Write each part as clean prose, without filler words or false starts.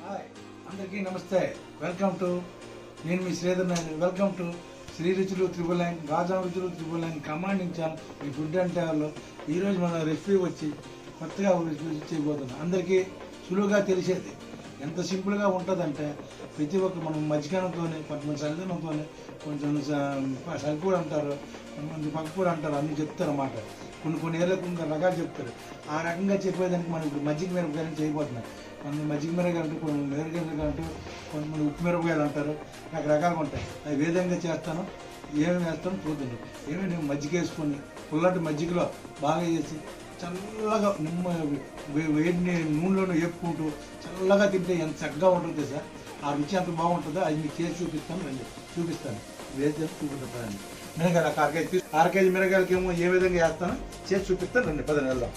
Hi అందరికీ నమస్తే. Welcome to నేను మీ శ్రీధర్ నాయుడు. వెల్కమ్ టు శ్రీ రుచులు త్రిబులైన్, గాజా రుచులు త్రిబులైన్ కమాండింగ్ ఛానల్. ఈ ఫుడ్ అంటే వాళ్ళు ఈరోజు మన రెసిపీ వచ్చి కొత్తగా చేయబోతున్నాం. అందరికీ సులువుగా తెలిసేది ఎంత సింపుల్గా ఉంటుందంటే ప్రతి ఒక్క మనం మజ్జిగనంతో కొంతమంది చలిదనంతో కొంచెం సరిపూడ అంటారు, కొంతమంది పక్కపూడ అంటారు, అన్నీ చెప్తారు అన్నమాట. కొన్ని ఏళ్ళకు కొన్ని రకాలు చెప్తారు. ఆ రకంగా చెప్పేదానికి మనం ఇప్పుడు మజ్జిగ మిరపకాయలు చేయబోతున్నాం. కొంతమంది మజ్జిగ మిరపకాయలు అంటూ, కొన్ని మిరపకాయలు అంటూ, కొంతమంది ఉప్పు మిరపకాయలు అంటారు. రకరకాలుగా ఉంటాయి. అవి ఏ విధంగా చేస్తాను, ఏమేమి వేస్తాను చూద్దాం. ఏమేమి మజ్జిగ వేసుకొని పుల్లటి మజ్జిగలో బాగా చేసి చల్లగా వేడిని నూనెలోనే వేపుకుంటూ చల్లగా తింటే ఎంత చక్కగా ఉంటుంది సార్. ఆ రుచి ఎంత బాగుంటుందో అది మీకు చేసి చూపిస్తాను. చూపిస్తాను వేసి చూపిస్తాను. మిరగాయలు అర కేజీ మిరగాయలకి ఏమో ఏ విధంగా వేస్తానో చేసి చూపిస్తాను. రండి 10 నెలలు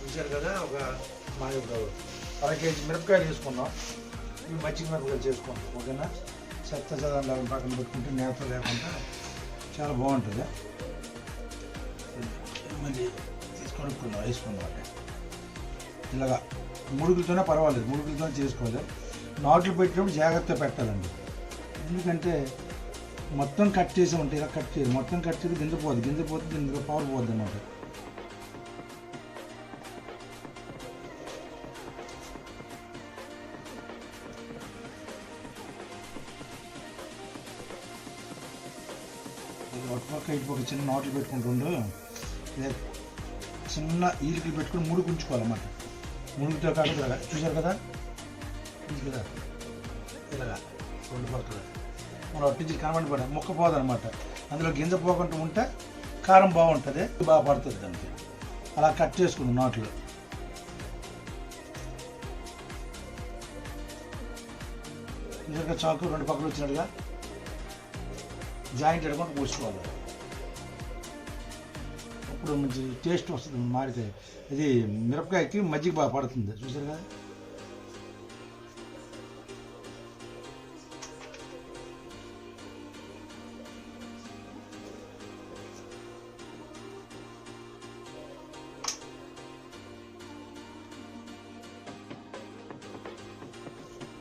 చూశారు కదా. ఒక అర కేజీ మిరపకాయలు వేసుకున్నాం. ఇవి మజ్జిగ మిరపకాయలు చేసుకుంటాం. ఓకేనా. చెత్త చదవడం పక్కన పెట్టుకుంటే నేత లేకుండా చాలా బాగుంటుంది. మళ్ళీ తీసుకొని వేసుకున్నాం. ఇలాగా ముడుగులతోనే పర్వాలేదు, ముడుగులతో చేసుకోవాలి. నాట్లు పెట్టినప్పుడు జాగ్రత్తగా పెట్టాలండి. ఎందుకంటే మొత్తం కట్ చేసి ఉంటాయి. ఇలా కట్ చేయాలి. మొత్తం కట్ చేసి గింజ పోద్ది గింజలో పవర్ పోద్ది అన్నమాట. అటుపక్క ఇటుపక్క చిన్న నాట్లు పెట్టుకుంటుండు. చిన్న ఈలికలు పెట్టుకుని ముడుగు ఉంచుకోవాలన్నమాట. ముడుగుతో కాకుండా చూసారు కదా, కదా ఇలాగా 2 పక్కల మనం అట్టించి కనబడిపడ ముక్క పోదనమాట. అందులో గింజ పోకుండా ఉంటే కారం బాగుంటుంది, బాగా పడుతుంది దానికి. అలా కట్ చేసుకుందాం నాట్లు. నిజంగా చాకు 2 పక్కలు వచ్చినట్టుగా జాయింట్ ఎడుకుంటూ పూసుకోవాలి. అప్పుడు మంచి టేస్ట్ వస్తుంది. మారితే ఇది మిరపకాయకి మజ్జిగ బాగా పడుతుంది. చూసారు కదా.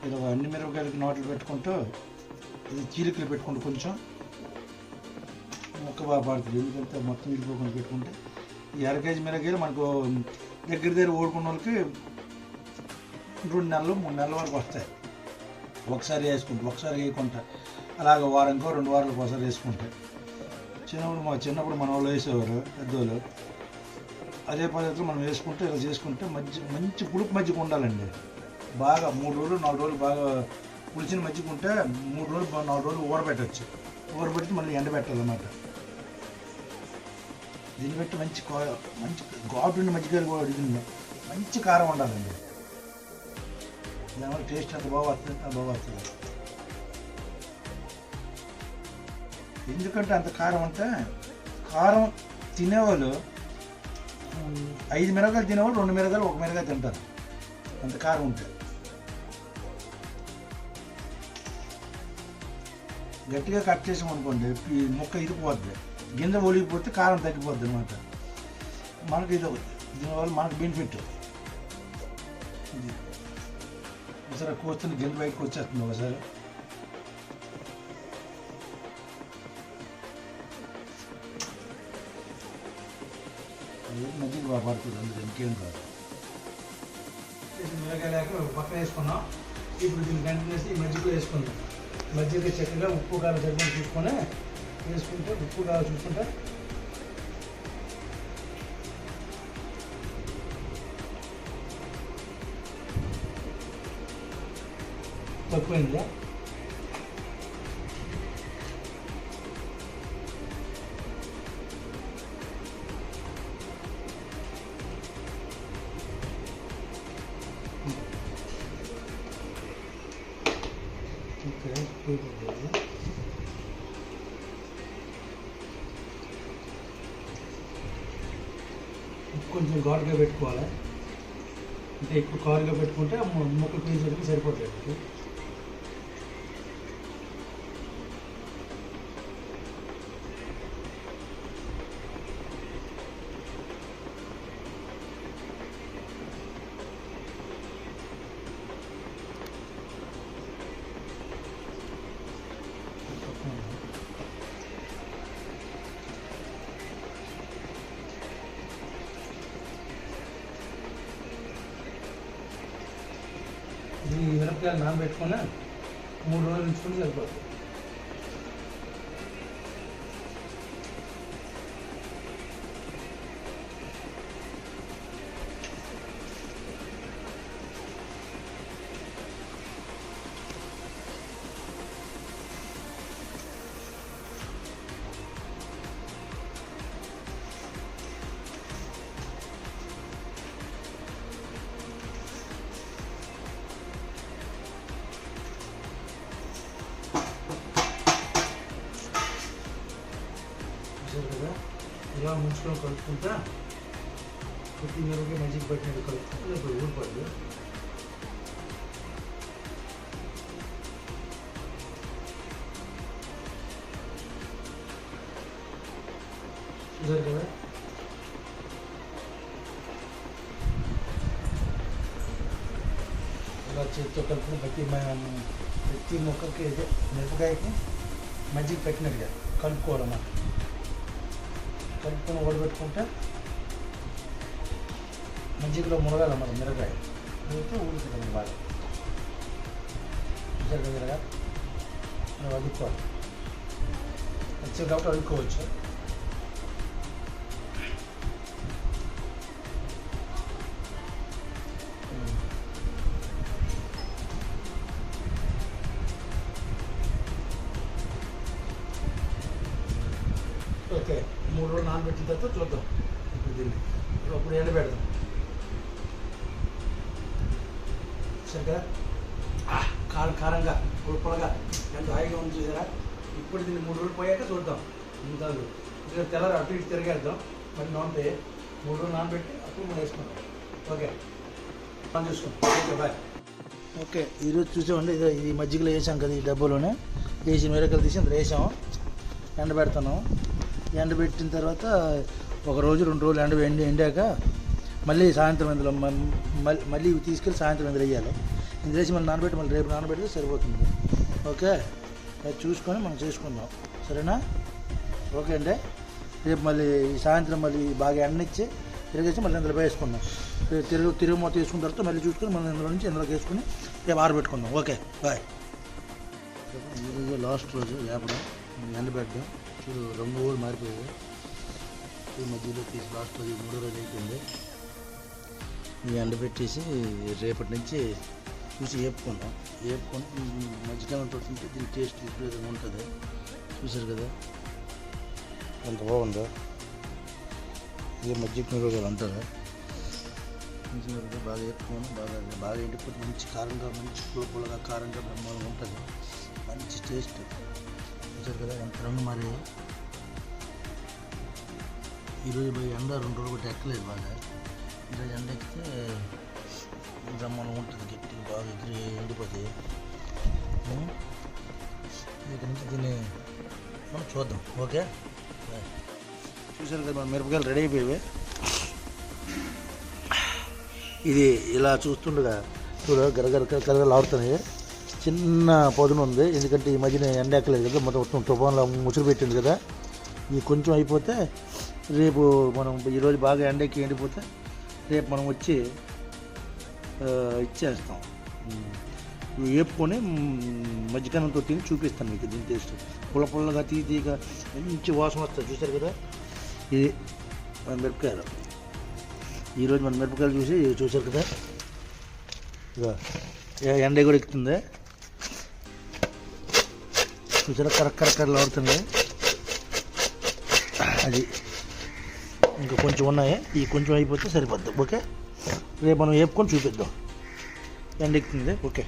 ఇలా అన్ని మిరపకాయలకి నాట్లు పెట్టుకుంటూ ఇది చీలికలు పెట్టుకుంటూ కొంచెం ముక్క బాగా పడుతుంది. ఎందుకంటే మొత్తం ఇరిపోకుండా పెట్టుకుంటే ఈ అర కేజీ మిరపకాయలు మనకు దగ్గర ఓడుకున్న వాళ్ళకి 2 నెలలు 3 నెలల వరకు వస్తాయి. ఒకసారి వేసుకుంటాం, ఒకసారి వేయకుండా అలాగే వారానికో 2 వారాలకు ఒకసారి వేసుకుంటాయి. చిన్నప్పుడు మన వాళ్ళు వేసేవారు పెద్దవాళ్ళు. అదే పద్ధతిలో మనం వేసుకుంటే ఇలా చేసుకుంటే మంచి పులుపు మజ్జిగ ఉండాలండి. బాగా 3 రోజులు 4 రోజులు బాగా పులిచిన మజ్జిగ ఉంటే 3 రోజులు 4 రోజులు ఊరబెట్టచ్చు. ఊరబెట్టి మళ్ళీ ఎండబెట్టాలన్నమాట. దీన్ని బట్టి మంచి ఘాటు మజ్జిగలు కూడా అడిగింది. మంచి కారం ఉండాలండి. దానివల్ల టేస్ట్ అంత బాగా వస్తుంది. ఎందుకంటే అంత కారం అంటే కారం తినేవాళ్ళు 5 మిరపకాయలు తినేవాళ్ళు 2 మిరపకాయలు 1 మిరపకాయ తింటారు. అంత కారం ఉంటే గట్టిగా కట్ చేసామనుకోండి ముక్క ఇరిపోద్ది. గింజ ఒలిగిపోతే కారం తగ్గిపోద్ది అనమాట. మనకి ఇది దీనివల్ల మనకు బెనిఫిట్. ఇది ఒకసారి కోస్తున్న గింజ బయటకు వచ్చేస్తుంది. ఒకసారి మజ్జిగ బాగా పడుతుంది. అందులో ఇంకేం కాదు. మిరపకాయలు పక్కన వేసుకున్నాం. ఇప్పుడు దీన్ని కంటిన్యూస్ ఈ మజ్జిగలో వేసుకుందాం. మజ్జిగ చక్కగా ఉప్పు కారం చక్కగా చూసుకొని వేసుకుంటే ఉప్పు కారం చూసుకుంటే తక్కువైంది. కొంచెం ఘాటుగా పెట్టుకోవాలి. అంటే ఎక్కువ కారుగా పెట్టుకుంటే ముక్క పీసులకి సరిపోతుంది. మిరపకాయలు నానబెట్టుకుని 3 రోజులు ఉంచుకుని సరిపోతుంది. కదా ఇలా ముంచుకొని కలుపుకుంటా కొత్తిమీరకి మంచిగా పట్టినట్టు కలుపుకుంటా ఇప్పుడు ఊడిపడదు. చూసారు కదా ఇలా చేతితో కలుపుకుని ప్రతి మొక్కకి మిరపకాయకి మజ్జిగ పెట్టినట్టుగా కలుపుకోవాలన్నమాట. కలుపుకొని ఓడబెట్టుకుంటే మజ్జిగలో మునగాలన్నమాట మిరపకాయ. అయితే ఊడుతుంది బాగా. చూసారు కదా మనం అదుక్కోవాలి. వచ్చే కాబట్టి అదుక్కోవచ్చు. ఓకే 3 రోజులు నానబెట్టిన తర్వాత చూద్దాం. ఇప్పుడు దీన్ని అప్పుడు ఎండబెడదాం. సరిగ్గా కారంగా పుల్లగా ఎంత హాయిగా ఉంది చూసారా. ఇప్పుడు దీన్ని 3 రోజులు పోయాక చూద్దాం. ఇంకా తెల్లారి అటు ఇటు తిరిగేద్దాం. మరి నూనె 3 రోజులు నానబెట్టి అప్పుడు మనం వేసుకుందాం. ఓకే మనం చూసుకుంటాం. Okay bye. ఓకే ఈరోజు చూసామండి. ఇది మజ్జిగలో వేసాం కదా, ఈ డబ్బాలోనే వేసి మిరపకాయలు తీసి అందులో వేసాము. ఎండబెడతాను. ఎండబెట్టిన తర్వాత 1 రోజు 2 రోజులు ఎండాక మళ్ళీ సాయంత్రం ఇందులో మళ్ళీ ఇవి తీసుకెళ్ళి సాయంత్రం ఇందులో వేయాలి. ఇందులో వేసి మళ్ళీ నానబెట్టి మళ్ళీ రేపు నానబెడితే సరిపోతుంది. ఓకే అది చూసుకొని మనం చేసుకుందాం. సరేనా? ఓకే అండి. రేపు మళ్ళీ సాయంత్రం మళ్ళీ బాగా ఎండనిచ్చి తిరిగేసి మళ్ళీ ఇందులో వేసుకుందాం. తిరుగు మొత్తం వేసుకున్న తర్వాత మళ్ళీ చూసుకొని మళ్ళీ ఇందులో నుంచి ఇందులోకి వేసుకుని రేపు ఆరబెట్టుకుందాం. Okay bye. ఈరోజు లాస్ట్ రోజు వేపడం ఎండబెట్టడం. చూడు రంగు కూడా మారిపోయాయి. ఈ మధ్యలో తీసి లాస్ట్ రోజు 3వ రోజు అయిపోయింది. ఈ ఎండబెట్టేసి రేపటి నుంచి చూసి వేపుకుందాం. వేపుకొని మధ్యకాలం తోటి దీని టేస్ట్ విపరీతంగా ఉంటుంది. చూసారు కదా ఎంత బాగుందో. ఇది మజ్జిగ మిరపకాయలు అంటారు. చూసారు కదా బాగా వేపుకొని బాగా ఎండిపోతే మంచి కారంగా మంచి పుల్లగా కారంగా బ్రహ్మాండంగా ఉంటుంది. మంచి టేస్ట్. చూసారు కదా ఎంత రంగు మరి. ఈరోజు ఎండ 2 రోజులు బట్టి ఎక్కలేదు బాగా. ఈరోజు ఎండ ఎక్కితే బ్రహ్మాండంగా ఉంటుంది. గట్టిగా బాగా ఎగిరి ఎండిపోతాయి. ఇక్కడ నుంచి దీన్ని మనం చూద్దాం. ఓకే చూసారు కదా మన మిరపకాయలు రెడీ అయిపోయాయి. ఇది ఇలా చూస్తుండగా గరగరలాడుతున్నాయి. చిన్న పొదును ఉంది, ఎందుకంటే ఈ మధ్యన ఎండ ఎక్కలేదు కదా, మొత్తం తుఫాన్లో ముసురు పెట్టింది కదా. ఇది కొంచెం అయిపోతే రేపు మనం ఈరోజు బాగా ఎండకి ఎండిపోతే రేపు మనం వచ్చి ఇచ్చేస్తాం. వేపుకొని మజ్జిగన్నంతో తిని చూపిస్తాను మీకు దీని టేస్ట్. పుల్లగా తీగా మంచి వాసన వస్తుంది. చూసారు కదా ఇది మన మిరపకాయలు. ఈరోజు మన మిరపకాయలు చూసారు కదా ఎండ కూడా ఎక్కుతుంది. చూసారా కరక్కరలు ఆడుతుంది. అది ఇంకా కొంచెం ఉన్నాయి. ఈ కొంచెం అయిపోతే సరిపోద్ది. ఓకే రేపు మనం వేపుకొని చూపిద్దాం. ఎండ ఎక్కుతుంది. Okay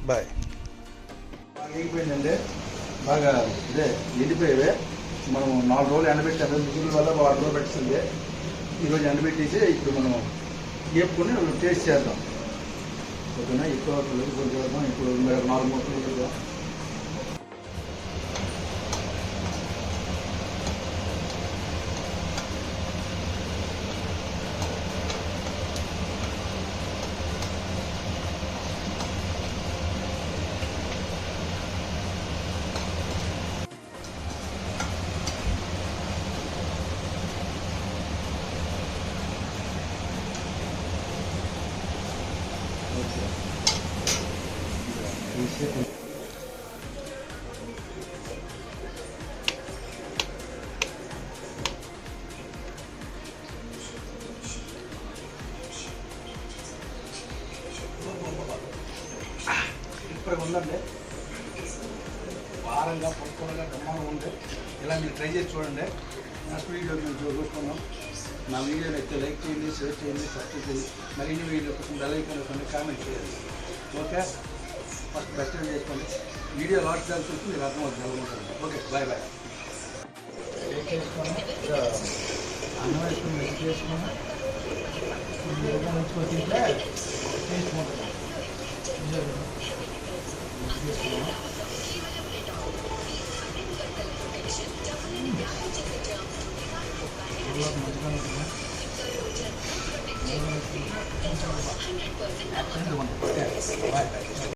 bye. బాగా వేగిపోయిందండి. బాగా ఇదే ఎండిపోయేవే. మనం 4 రోజులు ఎండబెట్టాము. మిగిలిన వల్ల 6 రోజులు పెట్టింది. ఈరోజు ఎండబెట్టేసి ఇప్పుడు మనం వేపుకొని టేస్ట్ చేద్దాం. ఓకేనా? ఎక్కువ కొంచెం చేద్దాం. ఇప్పుడు 4 మొక్కలు కదా. ఇప్పుడు ఉందండి, వారంగా పొట్టుగా బ్రహ్మాండం ఉంది. ఇలా మీరు ట్రై చేసి చూడండి. నెక్స్ట్ వీడియో మేము చూసుకున్నాం. నా వీడియోని అయితే లైక్ చేయండి, షేర్ చేయండి, సబ్స్క్రైబ్ చేయండి. మరిన్ని వీడియో కోసం బెల్ ఐకాన్ నొక్కండి, కామెంట్ చేయండి. ఓకే, ఫస్ట్ బెస్ట్ చేసుకోండి. వీడియో లాస్ట్ దాకా చూసి మీరు అర్థమవుతుంది ఎలా ఉంటుంది. Okay, bye bye. చేసుకొని అన్నం వేసుకొని మెట్టి చేసుకొని ఉంచుకొని తింటే టేస్ట్ ఉంటుంది. మంచిగా ఉంటుంది.